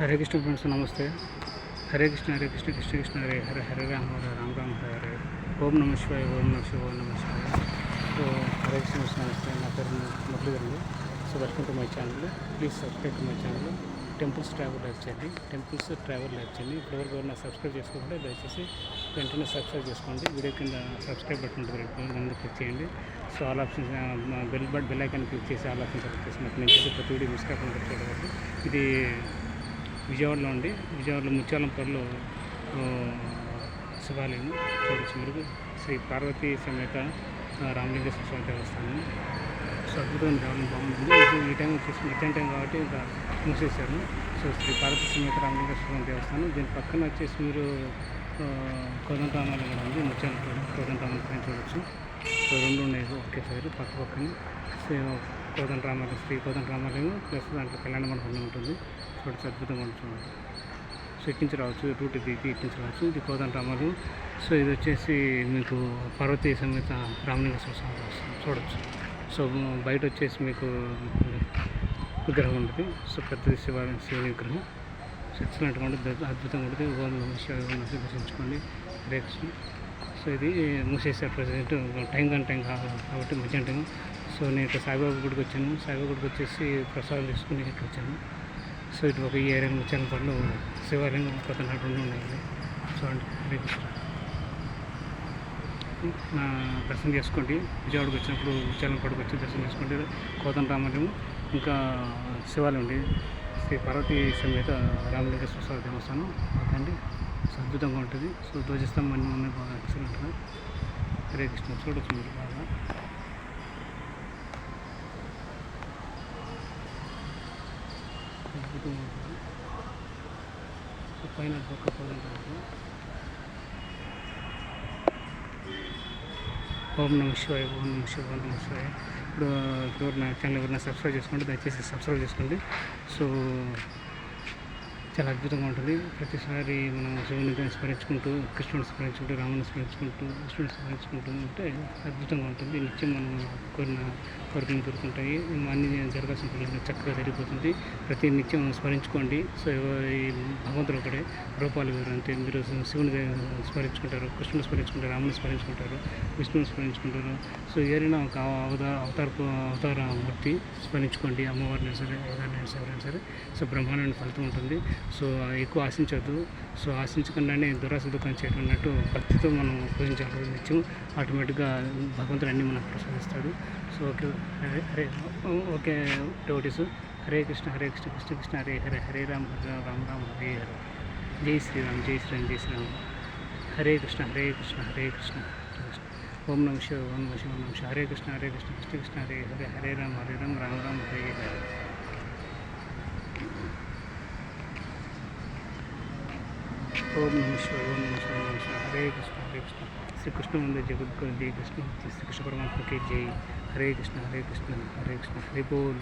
हरे Krishna friends नमस्ते। हरे कृष्ण कृष्ण कृष्ण हरे हरे हरे राम राम हरे हरे। ओम नमः शिवाय ओम नमः शिवाय ओम नमः शिवाय। तो हरे कृष्ण नमस्ते ना పేరు Muralidhar. So welcome to my channel, please subscribe to my channel temples travel life చేయండి, టెంపుల్స్ ట్రావెల్ లైఫ్ చేయండి. ఇప్పటివరకు ఎవరైనా సబ్స్క్రైబ్ చేసుకోకుండా దయచేసి వెంటనే సబ్స్క్రైబ్ చేసుకోండి. వీడియో కింద సబ్స్క్రైబ్ బటన్ ఉంటుంది, దాన్ని క్లిక్ చేయండి. So all options bell icon click చేసి ఆల్ ఆప్షన్స్ సెలెక్ట్ చేసి నాకు నేను చేసే ప్రతి వీడియో మిస్ కాకుండా చూడవచ్చు. ఇది విజయవాడలో ఉండి, విజయవాడలో ముత్యాలంపల్లిలో శివాలయం చూడవచ్చు మీరు. శ్రీ పార్వతీ సమేత రామలింగేశ్వర స్వామి దేవస్థానం. సో అద్భుతమైన దేవాలయం బాగుంటుంది. ఈ టైం వచ్చేసి మధ్యాహ్నం టైం కాబట్టి ఇంకా మూసేశారు. సో శ్రీ పార్వతీ సమేత రామలింగేశ్వర స్వామి దేవస్థానం. దీని పక్కన వచ్చేసి మీరు కోదండరామాలయం కూడా ఉంది, ముత్యాలంపల్లి కోదండరామాలయం పైన చూడవచ్చు. సో రెండు ఉన్నాయి ఒకే సైడ్ పక్క పక్కన. కోదండరామాలయం, శ్రీ కోదండరామాలయం ప్లస్ దాంట్లో కళ్యాణ మండపం ఉంటుంది. చూడచ్చు, అద్భుతంగా ఉంటుంది. సో ఇట్టించి రావచ్చు, రూట్ ఇది ఇట్టించి రావచ్చు. ఇది కోదండరామాలయం. సో ఇది వచ్చేసి మీకు పార్వతీ సమేత రామలింగేశ్వర స్వామి చూడవచ్చు. సో బయట వచ్చేసి మీకు విగ్రహం ఉంటుంది. సో పెద్దది శివుని విగ్రహం. సో ఎక్సలెంట్గా ఉంటుంది, అద్భుతంగా ఉంటుంది. ఓం నమః శివాయ ఓం నమః శివాయ దర్శించుకోండి. హరే కృష్ణ. సో ఇది మూసేసారు ప్రజెంట్, టైం కాబట్టి మధ్యాహ్నం టైం. సో నేను ఇక్కడ సాయిబాబా గుడికి వచ్చాను. సాయిబాబా గుడికి వచ్చేసి ప్రసాదం తీసుకుని ఇట్లా వచ్చాను. సో ఇటు ఒక ఈ ఏరియా ముత్యాలంపల్లిలో శివాలయం కొత్త రెండు ఉన్నాయి. సో అంటే హరే కృష్ణ. నా దర్శనం చేసుకోండి. విజయవాడకి వచ్చినప్పుడు ముత్యాలంపల్లికి వచ్చి దర్శనం చేసుకోండి. కోదండరామాలయం ఇంకా శివాలయం ఉంది, శ్రీ పార్వతీ సమేత రామలింగేశ్వర స్వామి దేవస్థానం. ఓకే అండి. సో అద్భుతంగా ఉంటుంది. సో ధ్వజస్తంభం అన్నీ ఉన్నాయి, బాగా ఎక్సలెంట్గా. హరే కృష్ణ. చూడొచ్చు మీరు బాగా. అద్భుతంగా ఉంటుంది. సో పైన పక్క కోదండరామాలయం. ఓం నమః శివాయ ఓం నమః శివాయ ఓం నమః శివాయ. ఇప్పుడు నా ఛానల్ ఎవరైనా సబ్స్క్రైబ్ చేసుకోండి, దయచేసి సబ్స్క్రైబ్ చేసుకోండి. సో చాలా అద్భుతంగా ఉంటుంది. ప్రతిసారి మనం శివుని స్మరించుకుంటూ, కృష్ణుని స్మరించుకుంటూ, రాముని స్మరించుకుంటూ, విష్ణుని స్మరించుకుంటూ ఉంటే అద్భుతంగా ఉంటుంది. నిత్యం మనం కోరికలు దొరుకుంటాయి, అన్ని జరగాల్సిన పనులు చక్కగా జరిగిపోతుంది. ప్రతి నిత్యం స్మరించుకోండి. సో ఈ భగవంతుడు ఒకటే, రూపాలు వేరు అంతే. మీరు శివుని స్మరించుకుంటారు, కృష్ణుని స్మరించుకుంటారు, రాముని స్మరించుకుంటారు, విష్ణుని స్మరించుకుంటారు. సో ఏదైనా ఒక అవతార మూర్తి స్మరించుకోండి. అమ్మవారిని సరే, ఏదైనా ఎవరైనా సరే. సో బ్రహ్మాండమైన ఫలితం ఉంటుంది. సో ఎక్కువ ఆశించద్దు. సో ఆశించకుండానే దురాశ దుఃఖం చేయడం అన్నట్టు భక్తితో మనం పూజించాలి నిత్యం. ఆటోమేటిక్గా భగవంతుడు అన్నీ మనకు ప్రసాదిస్తాడు. So okay okay devotees. Hare Krishna Krishna Krishna Hare Hare Hare Rama Rama Rama Hare Hare. జై శ్రీరామ్ జై శ్రీరామ్ జై శ్రీరామ్. హరే కృష్ణ హరే కృష్ణ. ఓం నమః శివాయ ఓం నమః శివాయ ఓం నమః శివాయ. హరే కృష్ణ కృష్ణ కృష్ణ హరే హరే హరే రామ రామ రామ హరే హరే. ఓం నమః శివాయ ఓం నమః శివాయ ఓం నమః శివాయ. హరే కృష్ణ శ్రీకృష్ణ వందే జగద్గురు జై కృష్ణ శ్రీ కృష్ణ పరమాత్మకి జై. హరే కృష్ణ హరే కృష్ణ హరే బోల్.